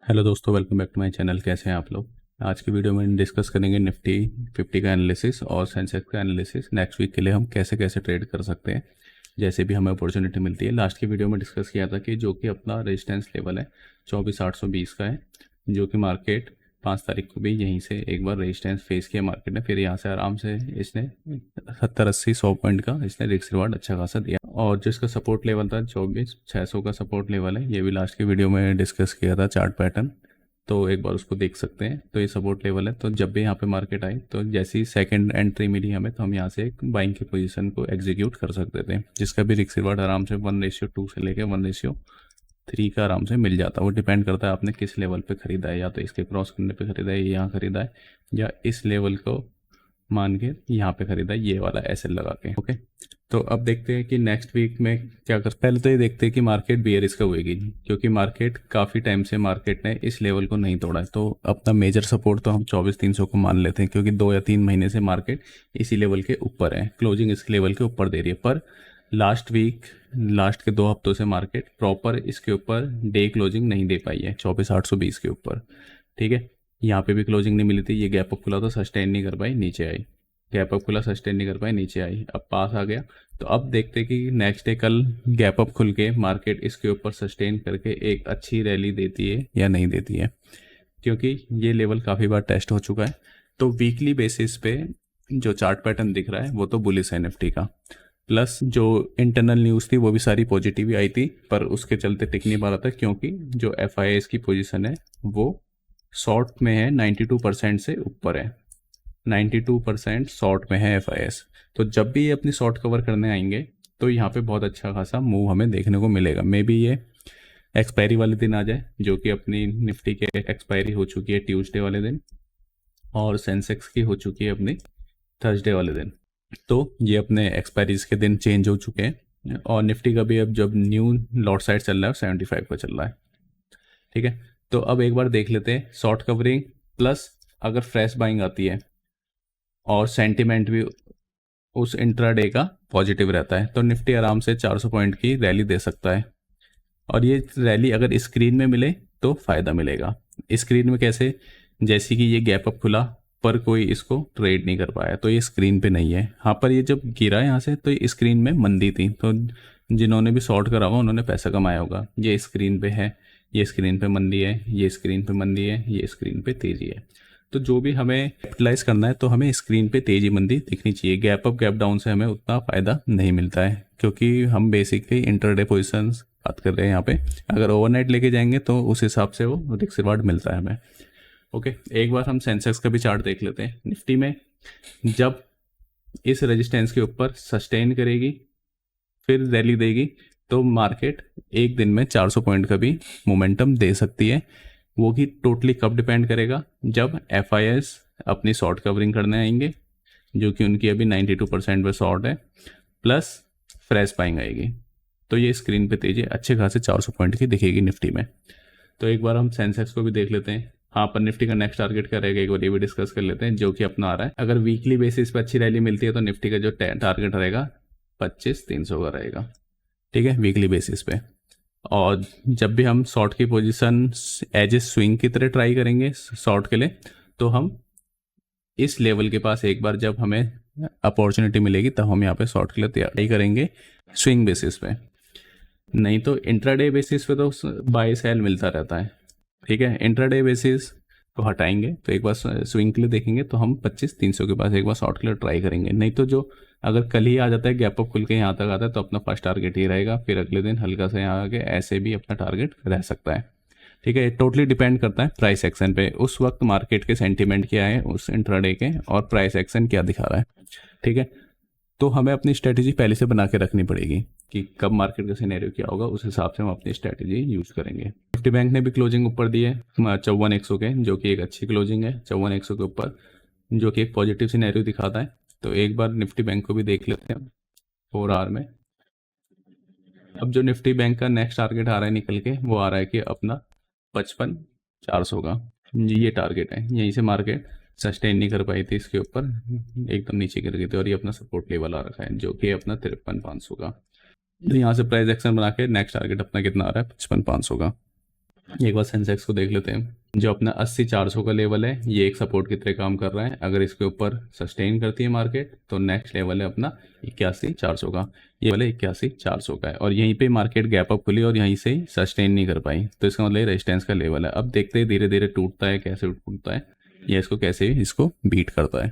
Hello दोस्तों, welcome back to my channel. कैसे हैं आप लोग। आज की वीडियो में डिस्कस करेंगे निफ्टी 50 का एनालिसिस और सेंसेक्स का एनालिसिस। नेक्स्ट वीक के लिए हम कैसे कैसे ट्रेड कर सकते हैं जैसे भी हमें अपॉर्चुनिटी मिलती है। लास्ट की वीडियो में डिस्कस किया था कि जो कि अपना रेजिस्टेंस लेवल है 24,820 का है, जो कि मार्केट 5 तारीख को भी यहीं से एक बार रेजिस्टेंस फेस किया मार्केट ने। फिर यहाँ से आराम से इसने 70 80 100 पॉइंट का इसने रिस्क रिवार्ड अच्छा खासा दिया। और जो इसका सपोर्ट लेवल था 24,600 का सपोर्ट लेवल है, ये भी लास्ट की वीडियो में डिस्कस किया था चार्ट पैटर्न, तो एक बार उसको देख सकते हैं। तो ये सपोर्ट लेवल है, तो जब भी यहाँ पे मार्केट आई तो जैसी सेकंड एंट्री मिली हमें तो हम यहाँ से एक बाइंग की पोजीशन को एग्जीक्यूट कर सकते थे, जिसका भी रिस्क रिवार्ड आराम से 1:2 से लेकर 1:3 का आराम से मिल जाता है। वो डिपेंड करता है आपने किस लेवल पे ख़रीदा है, या तो इसके क्रॉस करने पे ख़रीदा है, यहाँ ख़रीदा है, या इस लेवल को मान के यहाँ पे ख़रीदा है, ये वाला ऐसे लगा के। ओके, तो अब देखते हैं कि नेक्स्ट वीक में क्या कर। पहले तो ये देखते हैं कि मार्केट बियरिश कब होएगी, क्योंकि मार्केट काफ़ी टाइम से मार्केट ने इस लेवल को नहीं तोड़ा है। तो अपना मेजर सपोर्ट तो हम 24,300 को मान लेते हैं, क्योंकि 2 या 3 महीने से मार्केट इसी लेवल के ऊपर है, क्लोजिंग इस लेवल के ऊपर दे रही है। पर लास्ट के 2 हफ्तों से मार्केट प्रॉपर इसके ऊपर डे क्लोजिंग नहीं दे पाई है 24,820 के ऊपर। ठीक है, यहाँ पे भी क्लोजिंग नहीं मिली थी, ये गैप अप खुला तो सस्टेन नहीं कर पाई, नीचे आई। गैप अप खुला, सस्टेन नहीं कर पाई, नीचे आई, अब पास आ गया। तो अब देखते कि नेक्स्ट डे कल गैप अप खुल के मार्केट इसके ऊपर सस्टेन करके एक अच्छी रैली देती है या नहीं देती है, क्योंकि ये लेवल काफ़ी बार टेस्ट हो चुका है। तो वीकली बेसिस पे जो चार्ट पैटर्न दिख रहा है वो तो बुलिश है निफ्टी का। प्लस जो इंटरनल न्यूज़ थी वो भी सारी पॉजिटिव ही आई थी, पर उसके चलते टिक नहीं पा रहा था, क्योंकि जो एफ की पोजिशन है वो शॉर्ट में है, 92% से ऊपर है, 92% शॉर्ट में है एफ। तो जब भी ये अपनी शॉर्ट कवर करने आएंगे तो यहाँ पे बहुत अच्छा खासा मूव हमें देखने को मिलेगा। मे बी ये एक्सपायरी वाले दिन आ जाए, जो कि अपनी निफ्टी के एक्सपायरी हो चुकी है ट्यूसडे वाले दिन, और सेंसेक्स की हो चुकी है अपनी थर्सडे वाले दिन। तो ये अपने एक्सपायरीज के दिन चेंज हो चुके हैं, और निफ्टी का भी अब जब न्यू लॉट साइड चल रहा है 75 का चल रहा है। ठीक है, तो अब एक बार देख लेते हैं शॉर्ट कवरिंग प्लस अगर फ्रेश बाइंग आती है और सेंटिमेंट भी उस इंट्राडे का पॉजिटिव रहता है, तो निफ्टी आराम से 400 पॉइंट की रैली दे सकता है। और ये रैली अगर स्क्रीन में मिले तो फ़ायदा मिलेगा। स्क्रीन में कैसे, जैसे कि ये गैप अप खुला पर कोई इसको ट्रेड नहीं कर पाया, तो ये स्क्रीन पे नहीं है। हाँ, पर ये जब गिरा यहाँ से तो ये स्क्रीन में मंदी थी, तो जिन्होंने भी शॉर्ट करा हुआ उन्होंने पैसा कमाया होगा। ये स्क्रीन पे है, ये स्क्रीन पे मंदी है, ये स्क्रीन पे मंदी है, ये स्क्रीन पे तेज़ी है। तो जो भी हमें कैपिटलाइज करना है तो हमें स्क्रीन पे तेज़ी मंदी दिखनी चाहिए। गैप अप गैप डाउन से हमें उतना फ़ायदा नहीं मिलता है, क्योंकि हम बेसिकली इंटरडे पोजिशंस बात कर रहे हैं यहाँ पे। अगर ओवरनाइट लेके जाएंगे तो उस हिसाब से वो रिस्क रिवार्ड मिलता है हमें। ओके, एक बार हम सेंसेक्स का भी चार्ट देख लेते हैं। निफ्टी में जब इस रेजिस्टेंस के ऊपर सस्टेन करेगी फिर रैली देगी तो मार्केट एक दिन में 400 पॉइंट का भी मोमेंटम दे सकती है। वो भी टोटली कब डिपेंड करेगा, जब एफ अपनी शॉर्ट कवरिंग करने आएंगे, जो कि उनकी अभी 92% पे शॉर्ट है, प्लस फ्रेश बाइंग आएगी, तो ये स्क्रीन पे तेजी अच्छे खासे 400 पॉइंट की दिखेगी निफ्टी में। तो एक बार हम सेंसेक्स को भी देख लेते हैं। हाँ, पर निफ्टी का नेक्स्ट टारगेट क्या रहेगा एक बार ये भी डिस्कस कर लेते हैं, जो कि अपना आ रहा है। अगर वीकली बेसिस पे अच्छी रैली मिलती है तो निफ्टी का जो टारगेट रहेगा 25,300 का रहेगा। ठीक है, वीकली बेसिस पे। और जब भी हम शॉर्ट की पोजीशन एज ए स्विंग की तरह ट्राई करेंगे शॉर्ट के लिए, तो हम इस लेवल के पास एक बार जब हमें अपॉर्चुनिटी मिलेगी तब हम यहाँ पे शॉर्ट के लिए तैयारी करेंगे स्विंग बेसिस पे। नहीं तो इंट्राडे बेसिस पे तो बाय सेल मिलता रहता है। ठीक है, इंट्राडे बेसिस को हटाएंगे तो एक बार स्विंग के लिए देखेंगे तो हम 25,300 के पास एक बार शॉर्ट के लिए ट्राई करेंगे। नहीं तो जो अगर कल ही आ जाता है गैप अप खुल के यहाँ तक आता है तो अपना फर्स्ट टारगेट ही रहेगा, फिर अगले दिन हल्का सा यहाँ आके ऐसे भी अपना टारगेट रह सकता है। ठीक है, टोटली डिपेंड करता है प्राइस एक्शन पे, उस वक्त मार्केट के सेंटीमेंट क्या है उस इंट्राडे के, और प्राइस एक्शन क्या दिखा रहा है। ठीक है, तो हमें अपनी स्ट्रेटेजी पहले से बना के रखनी पड़ेगी कि कब मार्केट का सिनेरियो क्या होगा, उस हिसाब से हम अपनी स्ट्रेटेजी यूज करेंगे। निफ्टी बैंक ने भी क्लोजिंग ऊपर दी है 54,100 के, जो कि एक अच्छी क्लोजिंग है 54,100 के ऊपर, जो कि एक पॉजिटिव सिनेरियो दिखाता है। तो एक बार निफ्टी बैंक को भी देख लेते हैं 4 आवर में। अब जो निफ्टी बैंक का नेक्स्ट टारगेट आ रहा है निकल के, वो आ रहा है कि अपना 55,400 का ये टारगेट है। यहीं से मार्केट सस्टेन नहीं कर पाई थी, इसके ऊपर एकदम नीचे गिर गई थी, और ये अपना सपोर्ट लेवल आ रखा है जो कि अपना 53,500 का। तो यहाँ से प्राइस एक्शन बना के नेक्स्ट टारगेट अपना कितना आ रहा है 55,500 का। एक बार सेंसेक्स को देख लेते हैं। जो अपना 80-400 का लेवल है, ये एक सपोर्ट की तरह काम कर रहा है। अगर इसके ऊपर सस्टेन करती है मार्केट तो नेक्स्ट लेवल है अपना 81-400 का। ये वाला 81-400 का है और यहीं पे मार्केट गैप अप खुली और यहीं से सस्टेन नहीं कर पाई, तो इसका मतलब रेजिस्टेंस का लेवल है। अब देखते हैं धीरे धीरे टूटता है, कैसे टूटता है या इसको कैसे इसको बीट करता है।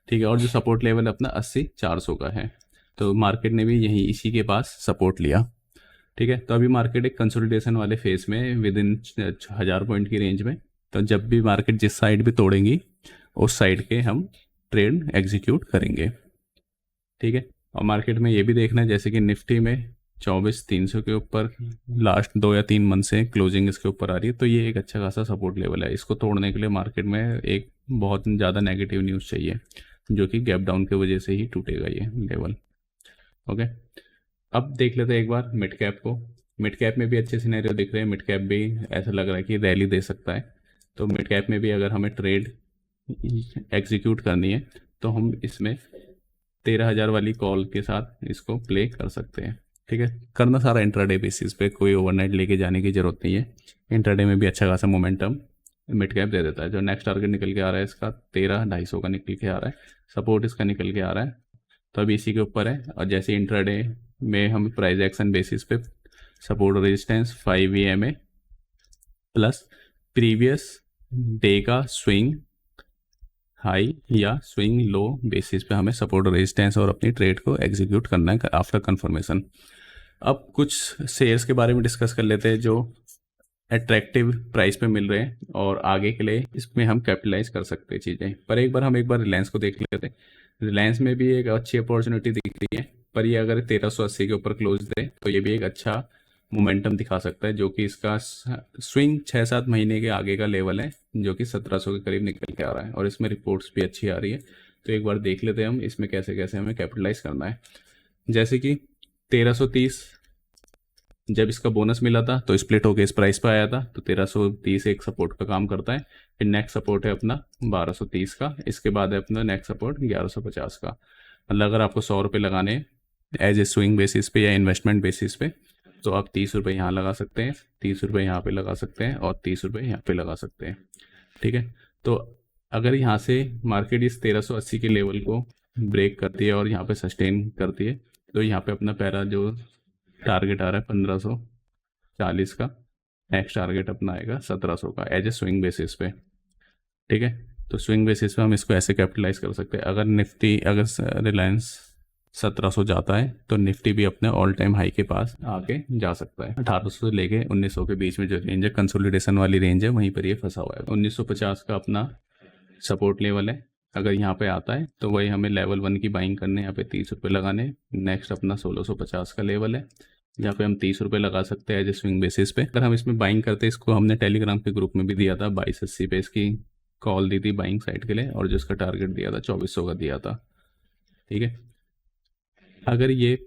ठीक है, और जो सपोर्ट लेवल अपना 80-400 का है, तो मार्केट ने भी यहीं इसी के पास सपोर्ट लिया। ठीक है, तो अभी मार्केट एक कंसोलिडेशन वाले फेज में विद इन 1000 पॉइंट की रेंज में। तो जब भी मार्केट जिस साइड भी तोड़ेंगी उस साइड के हम ट्रेड एग्जीक्यूट करेंगे। ठीक है, और मार्केट में ये भी देखना है जैसे कि निफ्टी में 24,300 के ऊपर लास्ट 2 या 3 मंथ से क्लोजिंग इसके ऊपर आ रही है, तो ये एक अच्छा खासा सपोर्ट लेवल है। इसको तोड़ने के लिए मार्केट में एक बहुत ज़्यादा नेगेटिव न्यूज़ चाहिए, जो कि गैप डाउन की वजह से ही टूटेगा ये लेवल। ओके, अब देख लेते हैं एक बार मिड कैप को। मिड कैप में भी अच्छे सिनेरियो दिख रहे हैं, मिड कैप भी ऐसा लग रहा है कि रैली दे सकता है। तो मिड कैप में भी अगर हमें ट्रेड एग्जीक्यूट करनी है तो हम इसमें 13,000 वाली कॉल के साथ इसको प्ले कर सकते हैं। ठीक है, करना सारा इंट्राडे बेसिस पे, कोई ओवरनाइट लेके जाने की ज़रूरत नहीं है। इंट्राडे में भी अच्छा खासा मोमेंटम मिड कैप दे देता है। जो नेक्स्ट टारगेट निकल के आ रहा है इसका 13,250 का निकल के आ रहा है, सपोर्ट इसका निकल के आ रहा है, तो अभी इसी के ऊपर है। और जैसे इंट्राडे में हम प्राइस एक्शन बेसिस पे support resistance 5 EMA plus previous day का स्विंग हाई या स्विंग लो बेसिस पे हमें सपोर्ट रेजिस्टेंस और अपनी ट्रेड को एग्जीक्यूट करना है आफ्टर कंफर्मेशन। अब कुछ शेयर्स के बारे में डिस्कस कर लेते हैं जो अट्रैक्टिव प्राइस पे मिल रहे हैं और आगे के लिए इसमें हम कैपिटलाइज कर सकते हैं चीज़ें। पर एक बार रिलायंस को देख लेते हैं। रिलायंस में भी एक अच्छी अपॉर्चुनिटी दिख रही है, पर ये अगर 1380 के ऊपर क्लोज दे तो ये भी एक अच्छा मोमेंटम दिखा सकता है, जो कि इसका स्विंग 6-7 महीने के आगे का लेवल है, जो कि 1700 के करीब निकल के आ रहा है और इसमें रिपोर्ट्स भी अच्छी आ रही है। तो एक बार देख लेते हैं हम इसमें कैसे कैसे हमें कैपिटलाइज करना है। जैसे कि 1330 जब इसका बोनस मिला था तो स्प्लिट होकर इस प्राइस पे आया था, तो 1330 एक सपोर्ट का काम करता है। फिर नेक्स्ट सपोर्ट है अपना 1230 का, इसके बाद है अपना नेक्स्ट सपोर्ट 1150 का। मतलब अगर आपको 100 रुपये लगाने एज ए स्विंग बेसिस पे या इन्वेस्टमेंट बेसिस पे, तो आप 30 रुपये यहाँ लगा सकते हैं, 30 रुपये यहाँ पे लगा सकते हैं और 30 रुपये यहाँ पे लगा सकते हैं। ठीक है, तो अगर यहाँ से मार्केट इस 1380 के लेवल को ब्रेक करती है और यहाँ पे सस्टेन करती है, तो यहाँ पे अपना पहला जो टारगेट आ रहा है 1540 का, नेक्स्ट टारगेट अपना आएगा 1700 का एज ए स्विंग बेसिस पे। ठीक है, तो स्विंग बेसिस पे हम इसको ऐसे कैपिटलाइज कर सकते हैं। अगर रिलायंस 1700 जाता है तो निफ्टी भी अपने ऑल टाइम हाई के पास आके जा सकता है। 1800 से लेके 1900 के बीच में जो रेंज है, कंसोलिडेशन वाली रेंज है, वहीं पर ये फंसा हुआ है। 1950 का अपना सपोर्ट लेवल है, अगर यहाँ पे आता है तो वही हमें लेवल 1 की बाइंग करने, यहाँ पे 30 रुपये लगाने। नेक्स्ट अपना 1650 का लेवल है, जहाँ पे हम 30 रुपये लगा सकते हैं एज ए स्विंग बेसिस पे। अगर हम इसमें बाइंग करते हैं, इसको हमने टेलीग्राम के ग्रुप में भी दिया था, 2280 पे इसकी कॉल दी थी बाइंग साइड के लिए, और जो इसका टारगेट दिया था 2400 का दिया था। ठीक है, अगर ये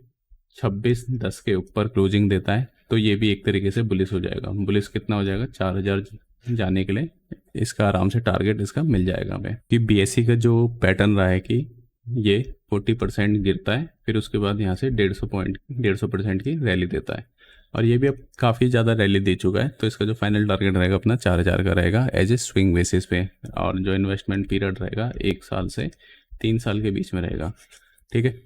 2610 के ऊपर क्लोजिंग देता है तो ये भी एक तरीके से बुलिश हो जाएगा। बुलिश कितना हो जाएगा, 4000 जाने के लिए इसका आराम से टारगेट इसका मिल जाएगा हमें। कि बीएससी का जो पैटर्न रहा है कि ये 40% गिरता है, फिर उसके बाद यहाँ से 150% की रैली देता है, और ये भी अब काफ़ी ज़्यादा रैली दे चुका है। तो इसका जो फाइनल टारगेट रहेगा अपना 4000 का रहेगा एज ए स्विंग बेसिस पे, और जो इन्वेस्टमेंट पीरियड रहेगा 1 साल से 3 साल के बीच में रहेगा। ठीक है,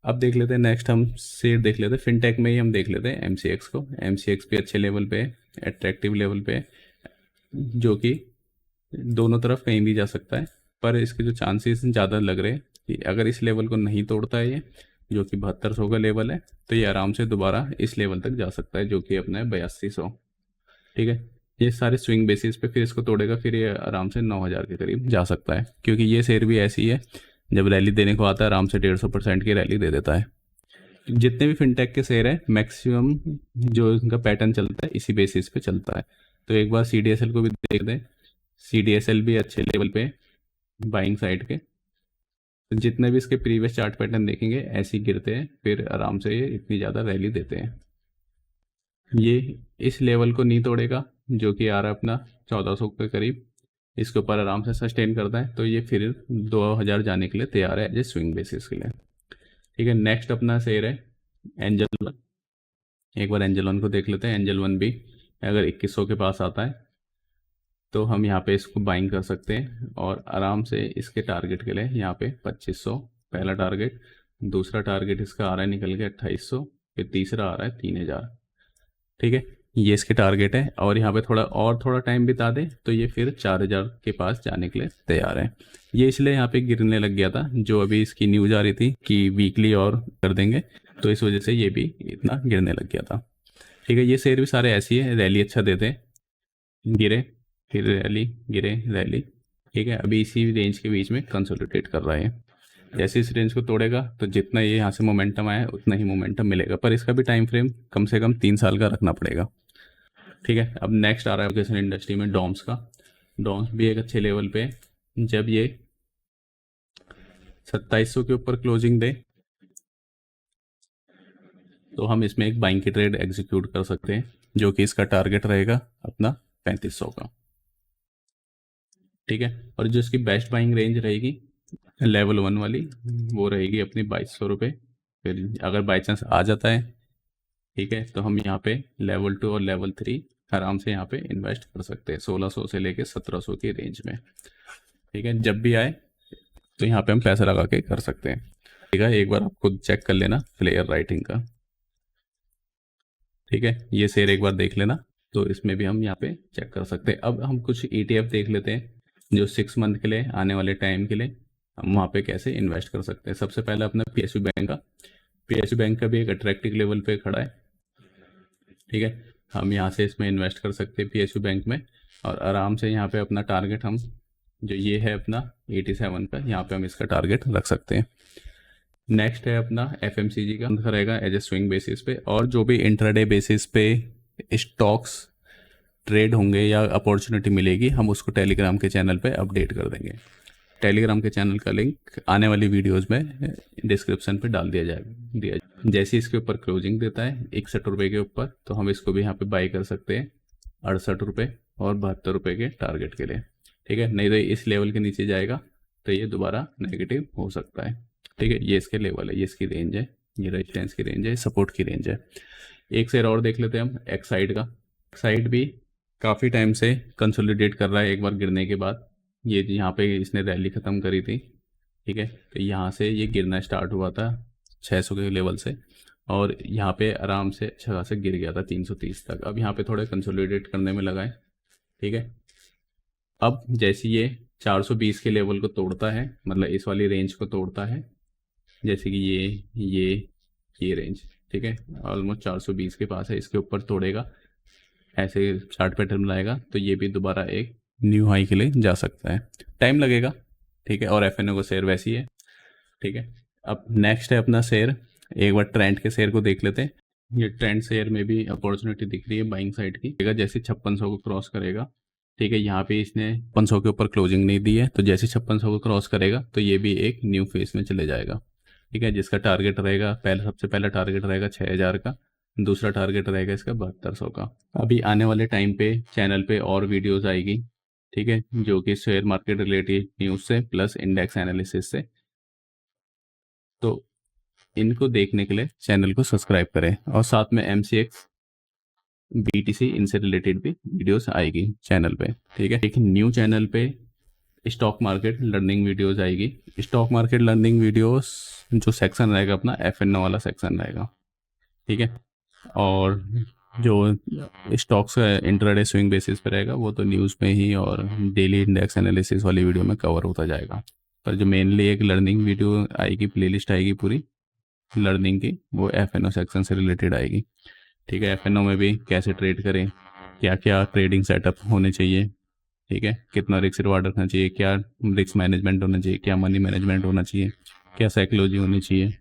अब देख लेते हैं नेक्स्ट हम शेयर देख लेते हैं। फिनटेक में ही हम देख लेते हैं एमसीएक्स को। एमसीएक्स भी अच्छे लेवल पे, अट्रैक्टिव लेवल पे, जो कि दोनों तरफ कहीं भी जा सकता है, पर इसके जो चांसेस ज़्यादा लग रहे हैं कि अगर इस लेवल को नहीं तोड़ता है ये, जो कि 7200 का लेवल है, तो ये आराम से दोबारा इस लेवल तक जा सकता है, जो कि अपना है 8200। ठीक है, ये सारे स्विंग बेसिस पे फिर इसको तोड़ेगा, फिर ये आराम से 9000 के करीब जा सकता है, क्योंकि ये शेयर भी ऐसी है, जब रैली देने को आता है आराम से 150% की रैली दे देता है। जितने भी फिनटेक के शेयर है मैक्सिमम जो इनका पैटर्न चलता है इसी बेसिस पे चलता है। तो एक बार सीडीएसएल को भी देख दें, सीडीएसएल भी अच्छे लेवल पे बाइंग साइड के, तो जितने भी इसके प्रीवियस चार्ट पैटर्न देखेंगे ऐसे ही गिरते हैं, फिर आराम से ये इतनी ज़्यादा रैली देते हैं। ये इस लेवल को नहीं तोड़ेगा, जो कि आ रहा है अपना 1400 के करीब, इसके ऊपर आराम से सस्टेन करता है, तो ये फिर 2000 जाने के लिए तैयार है एज ए स्विंग बेसिस के लिए। ठीक है, नेक्स्ट अपना शेयर है एंजल वन। एक बार एंजल वन को देख लेते हैं। एंजल वन भी अगर 2100 के पास आता है तो हम यहाँ पे इसको बाइंग कर सकते हैं और आराम से इसके टारगेट के लिए यहाँ पे 2500 पहला टारगेट, दूसरा टारगेट इसका आ रहा है निकल के 2800, फिर तीसरा आ रहा है 3000। ठीक है, ये इसके टारगेट है और यहाँ पे थोड़ा टाइम बिता दे तो ये फिर 4000 के पास जाने के लिए तैयार है। ये इसलिए यहाँ पे गिरने लग गया था, जो अभी इसकी न्यूज़ आ रही थी कि वीकली और कर देंगे, तो इस वजह से ये भी इतना गिरने लग गया था। ठीक है, ये शेयर भी सारे ऐसी है, रैली अच्छा देते हैं, गिरे फिर रैली, गिरे रैली। ठीक है, अभी इसी रेंज के बीच में कंसोलिडेट कर रहा है। जैसे इस रेंज को तोड़ेगा तो जितना ये यहाँ से मोमेंटम आया उतना ही मोमेंटम मिलेगा, पर इसका भी टाइम फ्रेम कम से कम 3 साल का रखना पड़ेगा। ठीक है, अब नेक्स्ट आ रहा है एजुकेशन इंडस्ट्री में डॉम्स का। डॉम्स भी एक अच्छे लेवल पे है, जब ये 2700 के ऊपर क्लोजिंग दे तो हम इसमें एक बाइंग की ट्रेड एग्जीक्यूट कर सकते हैं, जो कि इसका टारगेट रहेगा अपना 3500 का। ठीक है, और जो इसकी बेस्ट बाइंग रेंज रहेगी लेवल 1 वाली, वो रहेगी अपनी 2200 रुपये। फिर अगर बाई चांस आ जाता है, ठीक है, तो हम यहाँ पे लेवल 2 और लेवल 3 आराम से यहाँ पे इन्वेस्ट कर सकते हैं 1600 से लेके 1700 की रेंज में। ठीक है, जब भी आए तो यहाँ पे हम पैसा लगा के कर सकते हैं। ठीक है, एक बार आप खुद चेक कर लेना फ्लेयर राइटिंग का। ठीक है, ये शेयर एक बार देख लेना, तो इसमें भी हम यहाँ पे चेक कर सकते हैं। अब हम कुछ ETF देख लेते हैं जो 6 मंथ के लिए, आने वाले टाइम के लिए हम वहाँ पे कैसे इन्वेस्ट कर सकते हैं। सबसे पहले अपना PSU बैंक का, PSU बैंक का भी एक अट्रैक्टिव लेवल पे खड़ा है। ठीक है, हम यहाँ से इसमें इन्वेस्ट कर सकते हैं PSU बैंक में, और आराम से यहाँ पे अपना टारगेट हम जो ये है अपना 87 का, यहाँ पे हम इसका टारगेट रख सकते हैं। नेक्स्ट है अपना FMCG का रहेगा एज ए स्विंग बेसिस पे, और जो भी इंट्राडे बेसिस पे स्टॉक्स ट्रेड होंगे या अपॉर्चुनिटी मिलेगी हम उसको टेलीग्राम के चैनल पे अपडेट कर देंगे। टेलीग्राम के चैनल का लिंक आने वाली वीडियोस में डिस्क्रिप्शन पे डाल दिया जाएगा। जैसे इसके ऊपर क्लोजिंग देता है 61 रुपये के ऊपर, तो हम इसको भी यहाँ पे बाई कर सकते हैं 68 रुपये और 72 रुपये के टारगेट के लिए। ठीक है, नहीं तो इस लेवल के नीचे जाएगा तो ये दोबारा नेगेटिव हो सकता है। ठीक है, ये इसके लेवल है, ये इसकी रेंज है, ये रेजिस्टेंस की रेंज है, सपोर्ट की रेंज है। एक शेयर और देख लेते हैं हम एक्साइड का। एक्साइड भी काफ़ी टाइम से कंसोलिडेट कर रहा है, एक बार गिरने के बाद ये यहाँ पे इसने रैली ख़त्म करी थी। ठीक है, तो यहाँ से ये गिरना स्टार्ट हुआ था 600 के लेवल से, और यहाँ पे आराम से अच्छा खासा गिर गया था 330 तक। अब यहाँ पे थोड़े कंसोलिडेट करने में लगा है। ठीक है, अब जैसे ये 420 के लेवल को तोड़ता है, मतलब इस वाली रेंज को तोड़ता है, जैसे कि ये रेंज, ठीक है, ऑलमोस्ट 420 के पास है, इसके ऊपर तोड़ेगा, ऐसे चार्ट पैटर्न बनाएगा तो ये भी दोबारा एक न्यू हाई के लिए जा सकता है। टाइम लगेगा। ठीक है, और FNO का शेयर वैसी है। ठीक है, अब नेक्स्ट है अपना शेयर, एक बार ट्रेंड के शेयर को देख लेते हैं। ये ट्रेंड शेयर में भी अपॉर्चुनिटी दिख रही है बाइंग साइड की। जैसे 5600 को क्रॉस करेगा, ठीक है, यहाँ पे इसने 500 के ऊपर क्लोजिंग नहीं दी है, तो जैसे 5600 को क्रॉस करेगा तो ये भी एक न्यू फेज में चले जाएगा। ठीक है, जिसका टारगेट रहेगा सबसे पहला टारगेट रहेगा 6000 का, दूसरा टारगेट रहेगा इसका 7200 का। अभी आने वाले टाइम पे चैनल पे और वीडियोस आएगी, ठीक है, जो कि शेयर मार्केट रिलेटेड न्यूज़ से प्लस इंडेक्स एनालिसिस से, तो इनको देखने के लिए चैनल को सब्सक्राइब करें, और साथ में MCX BTC इनसे रिलेटेड भी वीडियोस आएगी चैनल पे। ठीक है, एक न्यू चैनल पे स्टॉक मार्केट लर्निंग वीडियोस आएगी। स्टॉक मार्केट लर्निंग वीडियोस जो सेक्शन रहेगा अपना FNO वाला सेक्शन रहेगा। ठीक है, और जो स्टॉक्स इंट्राडे स्विंग बेसिस पे रहेगा वो तो न्यूज़ में ही और डेली इंडेक्स एनालिसिस वाली वीडियो में कवर होता जाएगा। पर जो मेनली एक लर्निंग वीडियो आएगी, प्लेलिस्ट आएगी पूरी लर्निंग की, वो FNO सेक्शन से रिलेटेड आएगी। ठीक है, FNO में भी कैसे ट्रेड करें, क्या क्या ट्रेडिंग सेटअप होने चाहिए, ठीक है, कितना रिस्क रिवार्ड रखना चाहिए, क्या रिस्क मैनेजमेंट होना चाहिए, क्या मनी मैनेजमेंट होना चाहिए, क्या साइकोलॉजी होनी चाहिए,